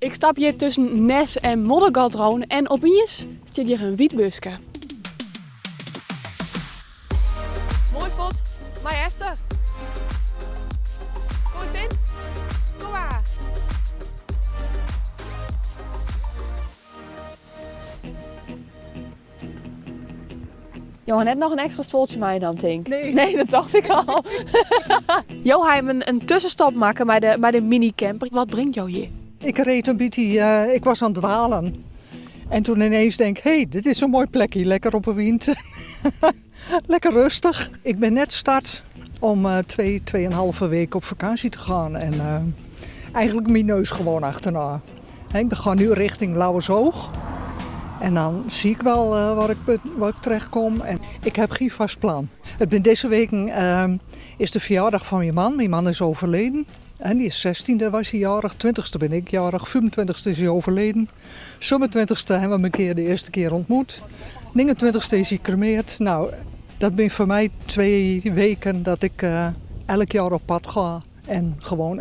Ik stap hier tussen Nes en Moddergadroon en opeens zit hier een wietbuske. Mooi pot, maar Esther. Kom eens in. Kom maar. Johan, net nog een extra stoltje mij dan, denk ik. Nee, dat dacht ik al. Johan, een tussenstop maken bij de minicamper. Wat brengt jou hier? Ik reed een beetje, ik was aan het dwalen. En toen ineens denk ik, hé, dit is een mooi plekje. Lekker op een wind. Lekker rustig. Ik ben net start om 2,5 weken op vakantie te gaan. En eigenlijk mijn neus gewoon achterna. Ik ga nu richting Lauwersoog. En dan zie ik wel waar ik terecht kom. En ik heb geen vast plan. Deze week is de verjaardag van mijn man. Mijn man is overleden. En die is 16e was hij jarig, 20e ben ik jarig, 25e is hij overleden. 27e hebben we hem de eerste keer ontmoet. 29e is hij cremaerd. Nou, dat ben voor mij 2 weken dat ik elk jaar op pad ga. En gewoon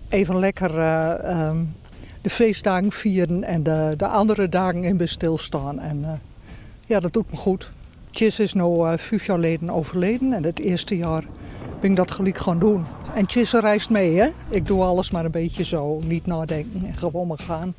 even lekker de feestdagen vieren en de andere dagen in stilstaan. En ja, dat doet me goed. Tjis is nu 5 jaar geleden overleden en het eerste jaar ben ik dat gelijk gaan doen. En Tjis reist mee, hè? Ik doe alles maar een beetje zo, niet nadenken en gewoon maar gaan.